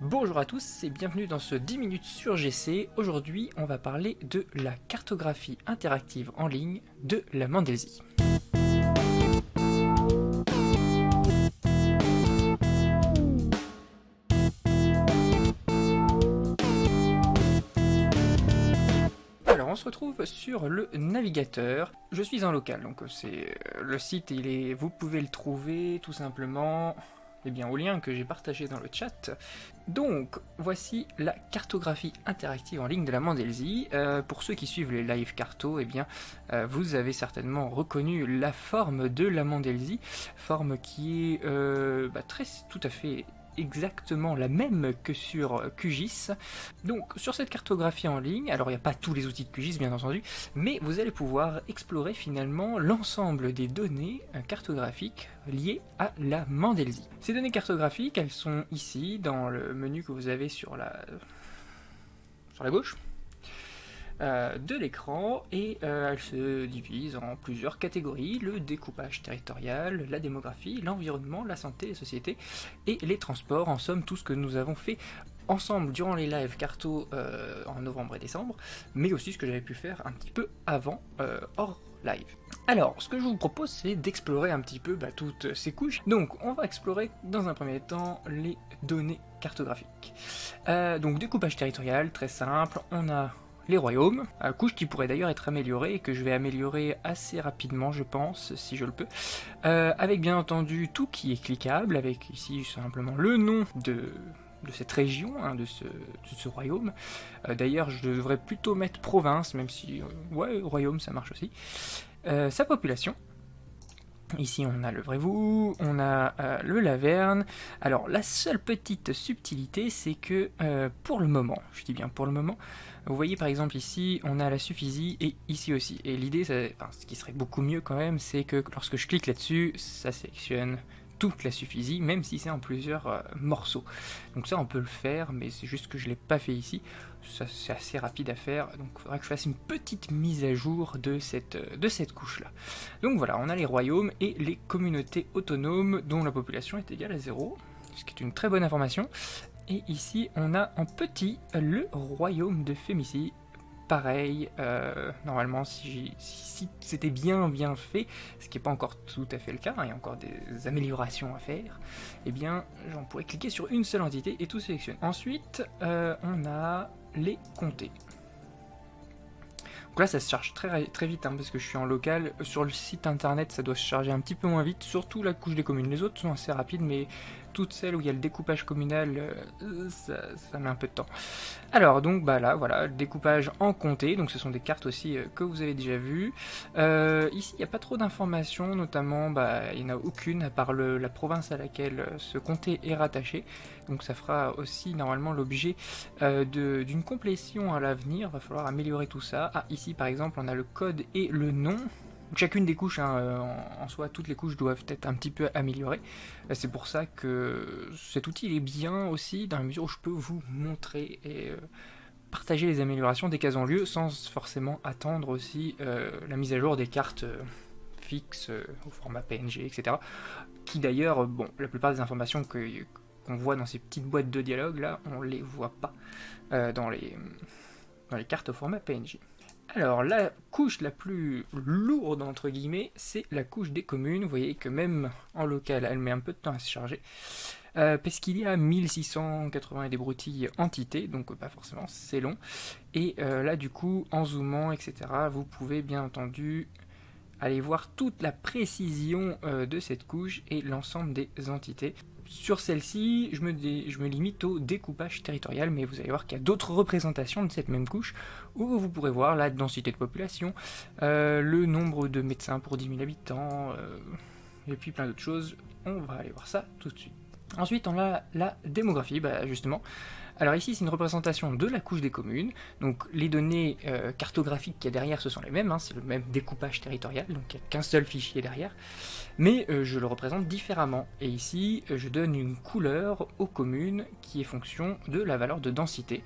Bonjour à tous et bienvenue dans ce 10 minutes sur GC. Aujourd'hui, on va parler de la cartographie interactive en ligne de la Mandelsy. Alors, on se retrouve sur le navigateur. Je suis en local, donc c'est le site, vous pouvez le trouver tout simplement au lien que j'ai partagé dans le chat. Donc, voici la cartographie interactive en ligne de la Mandelsy. Pour ceux qui suivent les live carto, vous avez certainement reconnu la forme de la Mandelsy, forme qui est tout à fait exactement la même que sur QGIS. Donc sur cette cartographie en ligne, alors il n'y a pas tous les outils de QGIS bien entendu, mais vous allez pouvoir explorer finalement l'ensemble des données cartographiques liées à la Mandelsy. Ces données cartographiques, elles sont ici dans le menu que vous avez sur la gauche de l'écran, et elle se divise en plusieurs catégories: le découpage territorial, la démographie, l'environnement, la santé, les sociétés et les transports. En somme, tout ce que nous avons fait ensemble durant les lives carto en novembre et décembre, mais aussi ce que j'avais pu faire un petit peu avant hors live. Alors, ce que je vous propose, c'est d'explorer un petit peu toutes ces couches. Donc, on va explorer dans un premier temps les données cartographiques. Donc, découpage territorial, très simple, on a les royaumes, couche qui pourrait d'ailleurs être améliorée et que je vais améliorer assez rapidement, je pense, si je le peux, avec bien entendu tout qui est cliquable, avec ici simplement le nom de cette région, de ce royaume. D'ailleurs, je devrais plutôt mettre province, même si, royaume, ça marche aussi. Sa population. Ici on a le Brévou, on a le Laverne. Alors la seule petite subtilité, c'est que pour le moment, je dis bien pour le moment, vous voyez par exemple ici on a la Suffisie et ici aussi. Et l'idée, ce qui serait beaucoup mieux quand même, c'est que lorsque je clique là-dessus, ça sélectionne toute la Suffisie, même si c'est en plusieurs morceaux. Donc ça on peut le faire, mais c'est juste que je ne l'ai pas fait ici. Ça c'est assez rapide à faire, donc il faudra que je fasse une petite mise à jour de cette couche-là. Donc voilà, on a les royaumes et les communautés autonomes dont la population est égale à 0, ce qui est une très bonne information. Et ici on a en petit le royaume de Fémicie. Pareil, normalement si c'était bien fait, ce qui n'est pas encore tout à fait le cas, il y a encore des améliorations à faire, j'en pourrais cliquer sur une seule entité et tout sélectionner. Ensuite, on a les comtés. Donc là ça se charge très vite, parce que je suis en local. Sur le site internet ça doit se charger un petit peu moins vite, surtout la couche des communes. Les autres sont assez rapides, mais toutes celles où il y a le découpage communal, ça met un peu de temps. Alors donc là voilà, le découpage en comté, donc ce sont des cartes aussi que vous avez déjà vues. Ici il n'y a pas trop d'informations, notamment il n'y en a aucune à part la province à laquelle ce comté est rattaché. Donc ça fera aussi normalement l'objet d'une complétion à l'avenir, va falloir améliorer tout ça. Ah, ici par exemple on a le code et le nom. Chacune des couches, en soi, toutes les couches doivent être un petit peu améliorées. C'est pour ça que cet outil il est bien aussi, dans la mesure où je peux vous montrer et partager les améliorations dès qu'elles ont lieu, sans forcément attendre aussi la mise à jour des cartes fixes au format PNG, etc. Qui d'ailleurs, la plupart des informations qu'on voit dans ces petites boîtes de dialogue là, on les voit pas dans les cartes au format PNG. Alors la couche la plus lourde entre guillemets, c'est la couche des communes. Vous voyez que même en local elle met un peu de temps à se charger, parce qu'il y a 1680 et des broutilles entités, donc pas forcément c'est long. Et là du coup en zoomant etc, vous pouvez bien entendu aller voir toute la précision de cette couche et l'ensemble des entités. Sur celle-ci, je me limite au découpage territorial, mais vous allez voir qu'il y a d'autres représentations de cette même couche, où vous pourrez voir la densité de population, le nombre de médecins pour 10 000 habitants, et puis plein d'autres choses. On va aller voir ça tout de suite. Ensuite, on a la démographie, justement. Alors ici, c'est une représentation de la couche des communes. Donc les données cartographiques qu'il y a derrière, ce sont les mêmes, hein, c'est le même découpage territorial, donc il n'y a qu'un seul fichier derrière. Mais je le représente différemment. Et ici, je donne une couleur aux communes qui est fonction de la valeur de densité.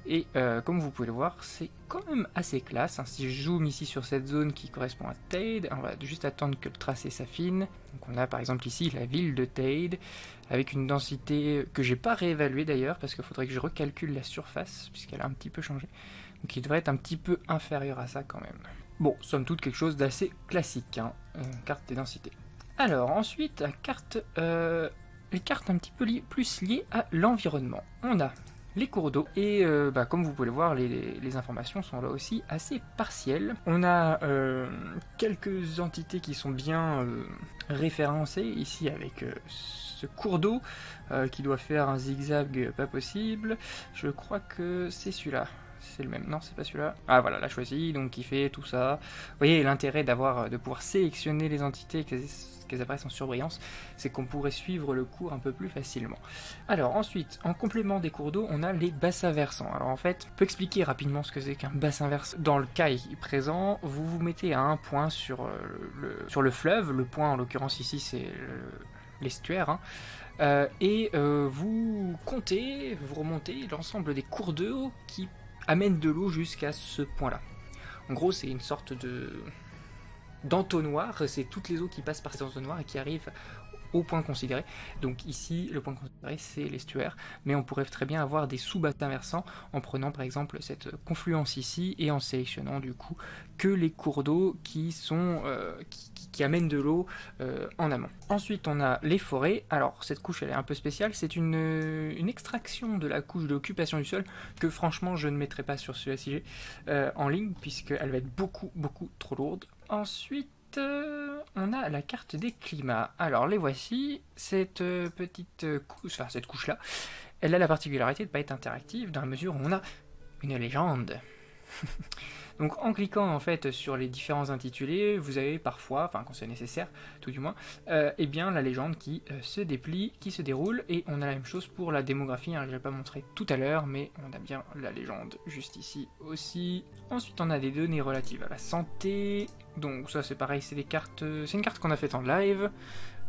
Et comme vous pouvez le voir, c'est quand même assez classe, hein. Si je zoome ici sur cette zone qui correspond à Tade, on va juste attendre que le tracé s'affine. Donc on a par exemple ici la ville de Tade, avec une densité que j'ai pas réévaluée d'ailleurs, parce qu'il faudrait que je recalcule la surface, puisqu'elle a un petit peu changé. Donc il devrait être un petit peu inférieur à ça quand même. Bon, somme toute quelque chose d'assez classique, hein, carte des densités. Alors ensuite, les cartes un petit peu plus liées à l'environnement. On a les cours d'eau, et comme vous pouvez le voir, les informations sont là aussi assez partielles. On a quelques entités qui sont bien référencées, ici avec ce cours d'eau qui doit faire un zigzag pas possible. Je crois que c'est celui-là. C'est le même, non c'est pas celui-là. Ah voilà, l'a choisi, donc il fait tout ça. Vous voyez l'intérêt de pouvoir sélectionner les entités, qu'elles apparaissent en surbrillance, c'est qu'on pourrait suivre le cours un peu plus facilement. Alors ensuite, en complément des cours d'eau, on a les bassins versants. Alors en fait, on peut expliquer rapidement ce que c'est qu'un bassin versant. Dans le cas présent, vous vous mettez à un point sur le fleuve, le point en l'occurrence ici c'est l'estuaire, hein. Vous comptez, vous remontez l'ensemble des cours d'eau qui amènent de l'eau jusqu'à ce point-là. En gros, c'est une sorte d'entonnoir, c'est toutes les eaux qui passent par cet entonnoir et qui arrivent au point considéré. Donc ici, le point considéré, c'est l'estuaire, mais on pourrait très bien avoir des sous-bassins versants en prenant par exemple cette confluence ici et en sélectionnant du coup que les cours d'eau qui amènent de l'eau en amont. Ensuite, on a les forêts. Alors cette couche, elle est un peu spéciale, c'est une extraction de la couche d'occupation du sol que franchement, je ne mettrai pas sur ce SIG en ligne puisqu'elle va être beaucoup trop lourde. Ensuite, on a la carte des climats. Alors les voici, cette petite couche, enfin cette couche là, elle a la particularité de ne pas être interactive dans la mesure où on a une légende. Donc en cliquant en fait sur les différents intitulés, vous avez parfois, enfin quand c'est nécessaire, tout du moins, eh bien la légende qui se déplie, qui se déroule, et on a la même chose pour la démographie, hein, je ne l'ai pas montré tout à l'heure, mais on a bien la légende juste ici aussi. Ensuite on a des données relatives à la santé, donc ça c'est pareil, c'est une carte qu'on a faite en live,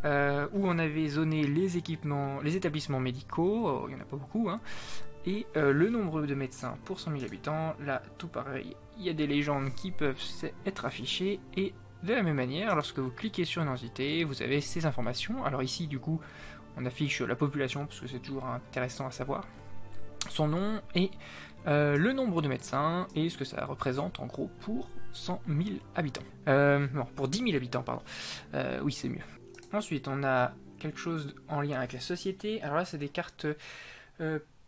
où on avait zoné les établissements médicaux, il n'y en a pas beaucoup, hein, et le nombre de médecins pour 100 000 habitants, là tout pareil, il y a des légendes qui peuvent être affichées, et de la même manière, lorsque vous cliquez sur une entité, vous avez ces informations. Alors ici du coup, on affiche la population, parce que c'est toujours intéressant à savoir, son nom, et le nombre de médecins, et ce que ça représente en gros pour 100 000 habitants. Non, pour 10 000 habitants, pardon. Oui, c'est mieux. Ensuite, on a quelque chose en lien avec la société. Alors là, c'est des cartes...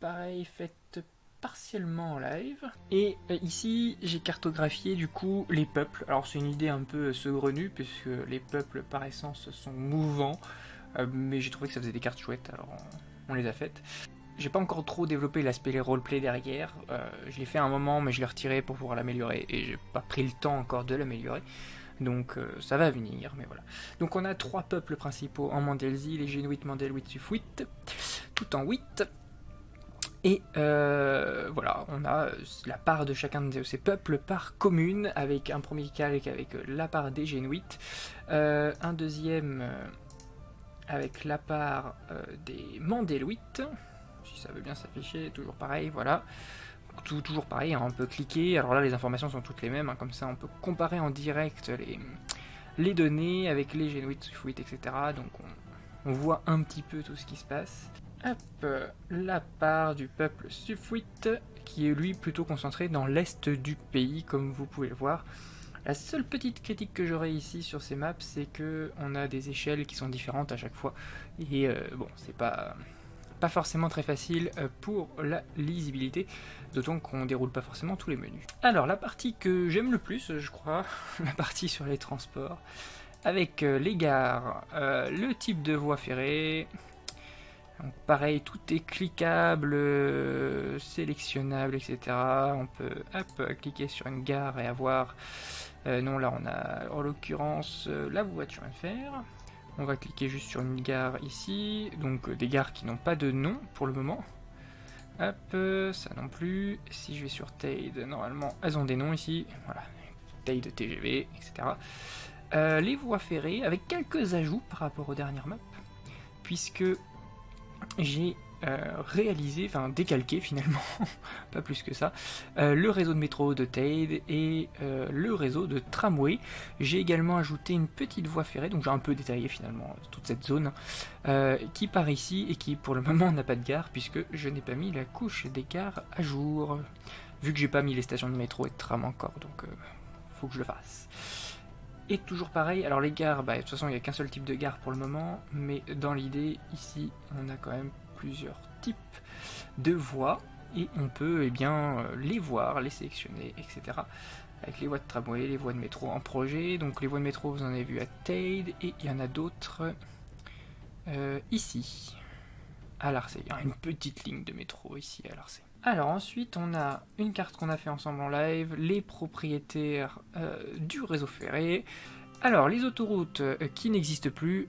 pareil, faites partiellement en live. Et ici, j'ai cartographié du coup les peuples. Alors c'est une idée un peu saugrenue, puisque les peuples par essence sont mouvants, mais j'ai trouvé que ça faisait des cartes chouettes, alors on les a faites. J'ai pas encore trop développé l'aspect roleplay derrière, je l'ai fait à un moment, mais je l'ai retiré pour pouvoir l'améliorer, et j'ai pas pris le temps encore de l'améliorer. Donc ça va venir, mais voilà. Donc on a 3 peuples principaux en Mandelzi, les Génuit, Mandelwit, Sufwit, tout en 8. Et voilà, on a la part de chacun de ces peuples par commune, avec un premier calque avec la part des Génuits, un deuxième avec la part des Mandelwit, si ça veut bien s'afficher, toujours pareil, voilà. Toujours pareil, hein, on peut cliquer, alors là les informations sont toutes les mêmes, hein, comme ça on peut comparer en direct les données avec les Génuits, Sufwit, etc. Donc on voit un petit peu tout ce qui se passe. Hop, la part du peuple Sufwit, qui est lui plutôt concentré dans l'est du pays, comme vous pouvez le voir. La seule petite critique que j'aurais ici sur ces maps, c'est que on a des échelles qui sont différentes à chaque fois, et bon, c'est pas forcément très facile pour la lisibilité, d'autant qu'on déroule pas forcément tous les menus. Alors la partie que j'aime le plus, je crois, la partie sur les transports, avec les gares, le type de voie ferrée. Donc pareil, tout est cliquable, sélectionnable, etc. On peut cliquer sur une gare et avoir... non, là on a en l'occurrence la voiture FR. On va cliquer juste sur une gare ici, donc des gares qui n'ont pas de nom pour le moment. Hop, ça non plus. Si je vais sur Tade, normalement, elles ont des noms ici. Voilà, Tade TGV, etc. Les voies ferrées, avec quelques ajouts par rapport aux dernières maps, puisque j'ai réalisé, enfin décalqué finalement, pas plus que ça, le réseau de métro de Tade et le réseau de tramway. J'ai également ajouté une petite voie ferrée, donc j'ai un peu détaillé finalement toute cette zone, qui part ici et qui pour le moment n'a pas de gare, puisque je n'ai pas mis la couche des gares à jour, vu que j'ai pas mis les stations de métro et de tram encore, donc faut que je le fasse. Et toujours pareil, alors les gares, de toute façon il n'y a qu'un seul type de gare pour le moment, mais dans l'idée, ici, on a quand même plusieurs types de voies, et on peut les voir, les sélectionner, etc. Avec les voies de tramway, les voies de métro en projet, donc les voies de métro vous en avez vu à Tade, et il y en a d'autres ici, à Larçay. Il y a une petite ligne de métro ici à Larçay. Alors ensuite on a une carte qu'on a fait ensemble en live, les propriétaires du réseau ferré. Alors les autoroutes qui n'existent plus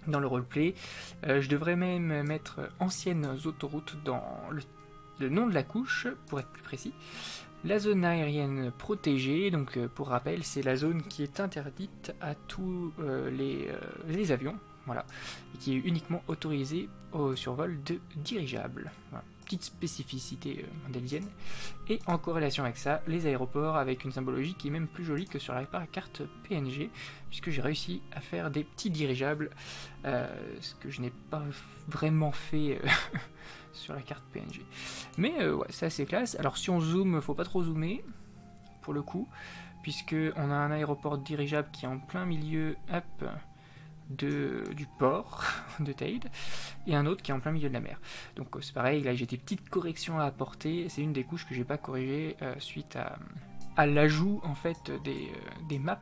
dans le roleplay, je devrais même mettre anciennes autoroutes dans le nom de la couche pour être plus précis. La zone aérienne protégée, donc pour rappel c'est la zone qui est interdite à tous les avions, voilà, et qui est uniquement autorisée au survol de dirigeables. Voilà. Petite spécificité mandélienne. Et en corrélation avec ça, les aéroports avec une symbologie qui est même plus jolie que sur la carte PNG, puisque j'ai réussi à faire des petits dirigeables, ce que je n'ai pas vraiment fait sur la carte PNG. Mais ouais, c'est assez classe. Alors si on zoome, faut pas trop zoomer, pour le coup, puisque on a un aéroport dirigeable qui est en plein milieu, hop, du port de Tade, et un autre qui est en plein milieu de la mer. Donc c'est pareil, là j'ai des petites corrections à apporter, c'est une des couches que j'ai pas corrigées suite à l'ajout en fait des maps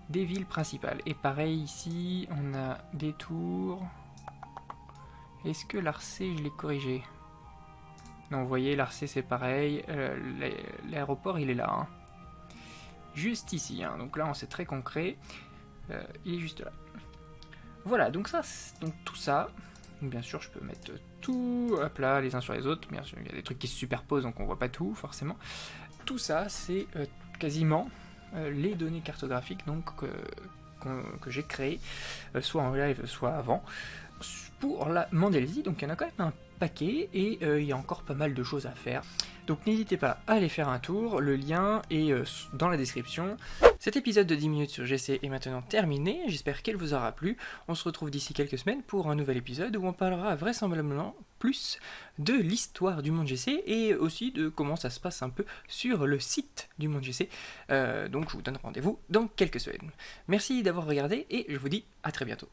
des villes principales. Et pareil ici, on a des tours. Est-ce que Larçay je l'ai corrigé? Non, vous voyez, Larçay c'est pareil, l'aéroport il est là, hein. Juste ici, hein. Donc là on c'est très concret, il est juste là. Voilà, donc tout ça, bien sûr je peux mettre tout hop là, les uns sur les autres, bien sûr il y a des trucs qui se superposent donc on voit pas tout forcément. Tout ça c'est quasiment les données cartographiques donc, que j'ai créées, soit en live soit avant, pour la Mandélésie. Donc il y en a quand même un paquet et il y a encore pas mal de choses à faire. Donc n'hésitez pas à aller faire un tour, le lien est dans la description. Cet épisode de 10 minutes sur GC est maintenant terminé, j'espère qu'elle vous aura plu. On se retrouve d'ici quelques semaines pour un nouvel épisode où on parlera vraisemblablement plus de l'histoire du monde GC et aussi de comment ça se passe un peu sur le site du monde GC. Donc je vous donne rendez-vous dans quelques semaines. Merci d'avoir regardé et je vous dis à très bientôt.